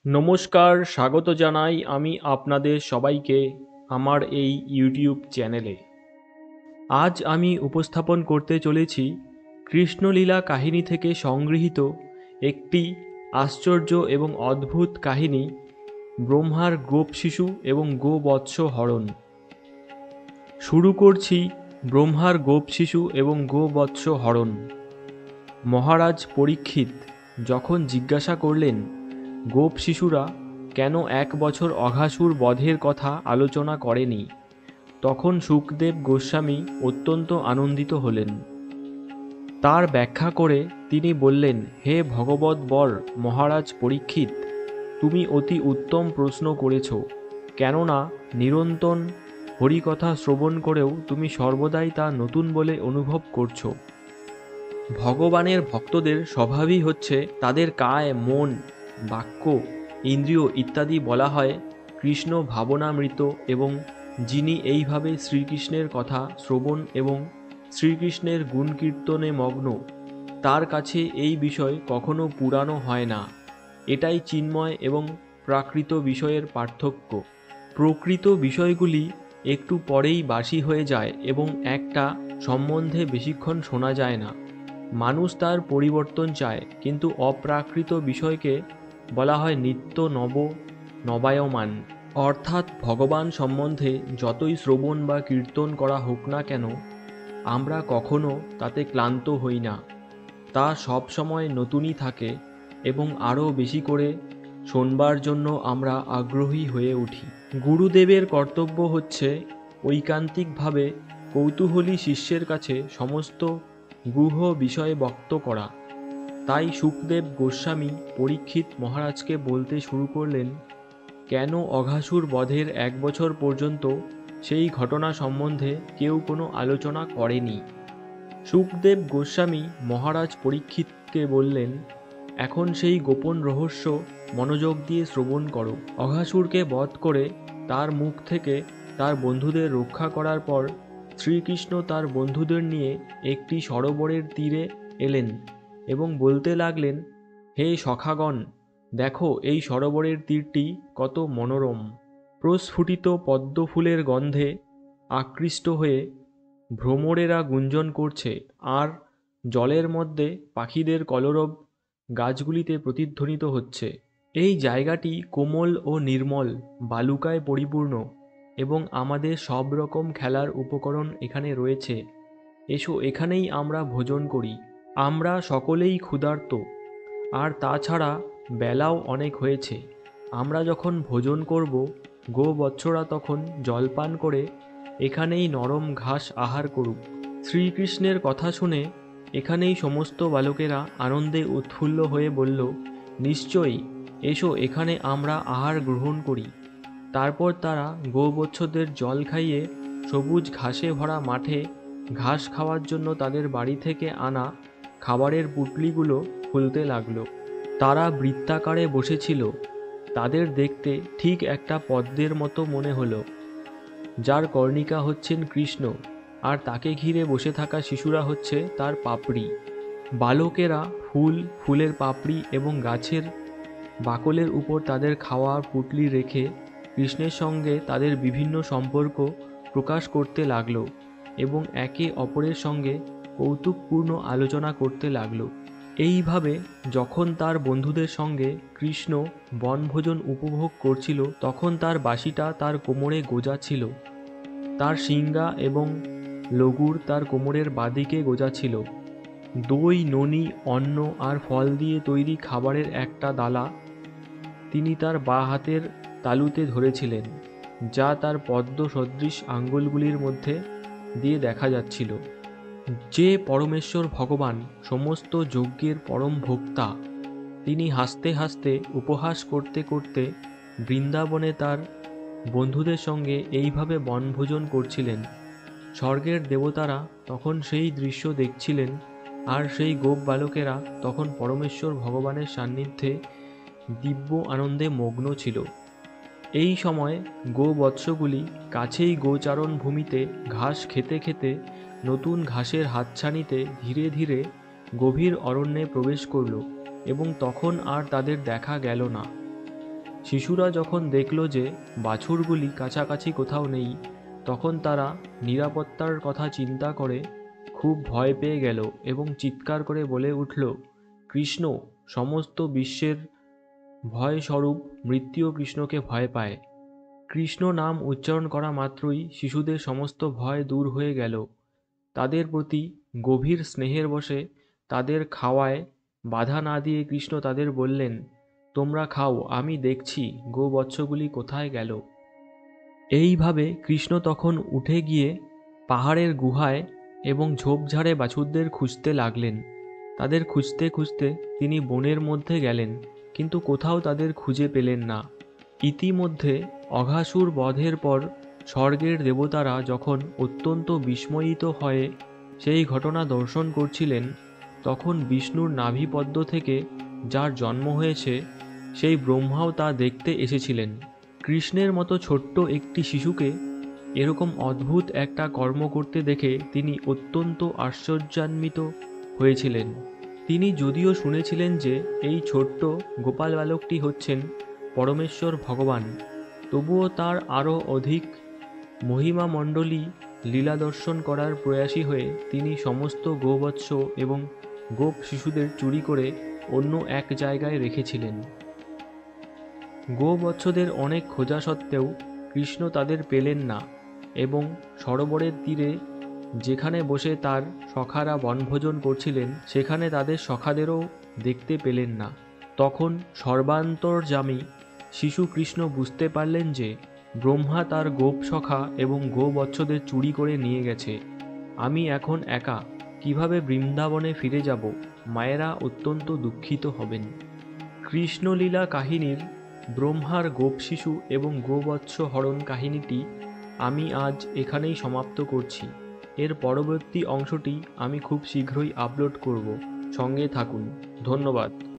নমস্কার, স্বাগত জানাই আমি আপনাদের সবাইকে আমার এই ইউটিউব চ্যানেলে। আজ আমি উপস্থাপন করতে চলেছি কৃষ্ণলীলা কাহিনী থেকে সংগৃহীত একটি আশ্চর্য এবং অদ্ভুত কাহিনী, ব্রহ্মার গোপ শিশু এবং গোবৎস হরণ। শুরু করছি ব্রহ্মার গোপ শিশু এবং গোবৎস হরণ। মহারাজ পরীক্ষিত যখন জিজ্ঞাসা করলেন গোপ শিশুরা কেন 1 বছর অঘাসুর বধের কথা আলোচনা করেনি, তখন শুকদেব গোস্বামী অত্যন্ত আনন্দিত হলেন। তার ব্যাখ্যা করে তিনি বললেন, হে ভগবৎ বর মহারাজ পরীক্ষিত, তুমি অতি উত্তম প্রশ্ন করেছ। কেননা নিরন্তর হরিকথা শ্রবণ করেও তুমি সর্বদাই তা নতুন বলে অনুভব করছো। ভগবানের ভক্তদের স্বভাবই হচ্ছে তাদের কায়, মন, বাক্য, ইন্দ্রিয় ইত্যাদি বলা হয় কৃষ্ণ ভাবনামৃত, এবং যিনি এইভাবে শ্রীকৃষ্ণের কথা শ্রবণ এবং শ্রীকৃষ্ণের গুণ কীর্তনে মগ্ন, তার কাছে এই বিষয় কখনো পুরানো হয় না। এটাই চিন্ময় এবং প্রাকৃত বিষয়ের পার্থক্য। প্রকৃত বিষয়গুলি একটু পরেই বাসি হয়ে যায় এবং একটা সম্বন্ধে বেশিক্ষণ শোনা যায় না। মানুষ তার পরিবর্তন চায়, কিন্তু অপ্রাকৃত বিষয়কে বলা হয় নিত্য নব নবায়মান। অর্থাৎ ভগবান সম্বন্ধে যতই শ্রবণ বা কীর্তন করা হোক না কেন, আমরা কখনো তাতে ক্লান্ত হই না। তা সবসময় নতুনই থাকে এবং আরও বেশি করে শোনবার জন্য আমরা আগ্রহী হয়ে উঠি। গুরুদেবের কর্তব্য হচ্ছে ঐকান্তিকভাবে কৌতূহলী শিষ্যের কাছে সমস্ত গূঢ় বিষয় বক্ত করা। তাই শুকদেব গোস্বামী পরীক্ষিত মহারাজকে বলতে শুরু করলেন, কেন অঘাসুর বধের 1 বছর পর্যন্ত সেই ঘটনা সম্বন্ধে কেউ কোনো আলোচনা করেনি। শুকদেব গোস্বামী মহারাজ পরীক্ষিতকে বললেন, এখন সেই গোপন রহস্য মনোযোগ দিয়ে শ্রবণ করো। অঘাসুরকে বধ করে তার মুখ থেকে তার বন্ধুদের রক্ষা করার পর শ্রীকৃষ্ণ তার বন্ধুদের নিয়ে একটি সরোবরের তীরে এলেন এবং বলতে লাগলেন, হে সখাগণ, দেখো এই সরোবরের তীরটি কত মনোরম। প্রস্ফুটিত পদ্ম ফুলের গন্ধে আকৃষ্ট হয়ে ভ্রমরেরা গুঞ্জন করছে, আর জলের মধ্যে পাখিদের কলরব গাছগুলিতে প্রতিধ্বনিত হচ্ছে। এই জায়গাটি কোমল ও নির্মল বালুকায় পরিপূর্ণ এবং আমাদের সব রকম খেলার উপকরণ এখানে রয়েছে। এসো, এখানেই আমরা ভোজন করি। আমরা সকলেই ক্ষুধার্ত, আর তাছাড়া বেলাও অনেক হয়েছে। আমরা যখন ভোজন করব, গোবৎসরা তখন জলপান করে এখানেই নরম ঘাস আহার করুক। শ্রীকৃষ্ণের কথা শুনে এখানেই সমস্ত বালকেরা আনন্দে উৎফুল্ল হয়ে বলল, নিশ্চয়ই, এসো এখানে আমরা আহার গ্রহণ করি। তারপর তারা গোবৎসদের জল খাইয়ে সবুজ ঘাসে ভরা মাঠে ঘাস খাওয়ার জন্য তাদের বাড়ি থেকে আনা খাবারের পুঁটলিগুলো খুলতে লাগলো। তারা বৃত্তাকারে বসেছিল। তাদের দেখতে ঠিক একটা পদ্মের মতো মনে হলো, যার কর্ণিকা হচ্ছেন কৃষ্ণ, আর তাকে ঘিরে বসে থাকা শিশুরা হচ্ছে তার পাপড়ি। বালকেরা ফুল, ফুলের পাপড়ি এবং গাছের বাকলের উপর তাদের খাওয়ার পুঁটলি রেখে কৃষ্ণের সঙ্গে তাদের বিভিন্ন সম্পর্ক প্রকাশ করতে লাগলো এবং একে অপরের সঙ্গে কৌতুকপূর্ণ আলোচনা করতে লাগলো। এইভাবে যখন তার বন্ধুদের সঙ্গে কৃষ্ণ বনভোজন উপভোগ করছিল, তখন তার বাঁশিটা তার কোমরে গোজা ছিল। তার শিঙ্গা এবং লগুর তার কোমরের বাঁদিকে গোজা ছিল। দই, ননি, অন্ন আর ফল দিয়ে তৈরি খাবারের একটা ডালা তিনি তার বাঁ হাতের তালুতে ধরেছিলেন, যা তার পদ্ম সদৃশ আঙ্গুলগুলির মধ্যে দিয়ে দেখা যাচ্ছিল। যে পরমেশ্বর ভগবান সমস্ত যজ্ঞের পরম ভোক্তা, তিনি হাসতে হাসতে উপহাস করতে করতে বৃন্দাবনে তার বন্ধুদের সঙ্গে এইভাবে বনভোজন করছিলেন। স্বর্গের দেবতারা তখন সেই দৃশ্য দেখছিলেন, আর সেই গোপ বালকেরা তখন পরমেশ্বর ভগবানের সান্নিধ্যে দিব্য আনন্দে মগ্ন ছিল। এই সময় গোবৎসগুলি কাছেই গোচারণ ভূমিতে ঘাস খেতে খেতে নতুন ঘাসের হাতছানিতে ধীরে ধীরে গভীর অরণ্যে প্রবেশ করল এবং তখন আর তাদের দেখা গেল না। শিশুরা যখন দেখল যে বাছুরগুলি কাছাকাছি কোথাও নেই, তখন তারা নিরাপত্তার কথা চিন্তা করে খুব ভয় পেয়ে গেল এবং চিৎকার করে বলে উঠল, কৃষ্ণ! সমস্ত বিশ্বের ভয়স্বরূপ মৃত্যুও কৃষ্ণকে ভয় পায়। কৃষ্ণ নাম উচ্চারণ করা মাত্রই শিশুদের সমস্ত ভয় দূর হয়ে গেল। তাদের প্রতি গভীর স্নেহের বশে তাদের খাওয়ায় বাধা না দিয়ে কৃষ্ণ তাদের বললেন, তোমরা খাও, আমি দেখছি গোবৎসগুলি কোথায় গেল। এইভাবে কৃষ্ণ তখন উঠে গিয়ে পাহাড়ের গুহায় এবং ঝোপঝাড়ে বাছুরদের খুঁজতে লাগলেন। তাদের খুঁজতে খুঁজতে তিনি বনের মধ্যে গেলেন, কিন্তু কোথাও তাদের খুঁজে পেলেন না। ইতিমধ্যে অঘাসুর বধের পর স্বর্গের দেবতারা যখন অত্যন্ত বিস্ময়িত হয়ে সেই ঘটনা দর্শন করছিলেন, তখন বিষ্ণুর নাভিপদ্ম থেকে যার জন্ম হয়েছে সেই ব্রহ্মাও তা দেখতে এসেছিলেন। কৃষ্ণের মতো ছোট্ট একটি শিশুকে এরকম অদ্ভুত একটা কর্ম করতে দেখে তিনি অত্যন্ত আশ্চর্যান্বিত হয়েছিলেন। তিনি যদিও শুনেছিলেন যে এই ছোট্ট গোপাল বালকটি হচ্ছেন পরমেশ্বর ভগবান, তবুও তার আরও অধিক মহিমামণ্ডলী লীলা দর্শন করার প্রয়াসী হয়ে তিনি সমস্ত গোবৎস এবং গোপ শিশুদের চুরি করে অন্য এক জায়গায় রেখেছিলেন। গোবৎসদের অনেক খোঁজা সত্ত্বেও কৃষ্ণ তাদের পেলেন না এবং সরোবরের তীরে যেখানে বসে তার সখারা বনভোজন করছিলেন সেখানে তাদের সখাদেরও দেখতে পেলেন না। তখন সর্বান্তর্যামী শিশু কৃষ্ণ বুঝতে পারলেন যে ব্রহ্মা তার গোপ সখা এবং গোবৎসদের চুরি করে নিয়ে গেছে। আমি এখন একা কিভাবে বৃন্দাবনে ফিরে যাব? মায়েরা অত্যন্ত দুঃখিত হবেন। কৃষ্ণলীলা কাহিনীর ব্রহ্মার গোপ শিশু এবং গোবৎস হরণ কাহিনীটি আমি আজ এখানেই সমাপ্ত করছি। এর পরবর্তী অংশটি আমি খুব শীঘ্রই আপলোড করব। সঙ্গে থাকুন। ধন্যবাদ।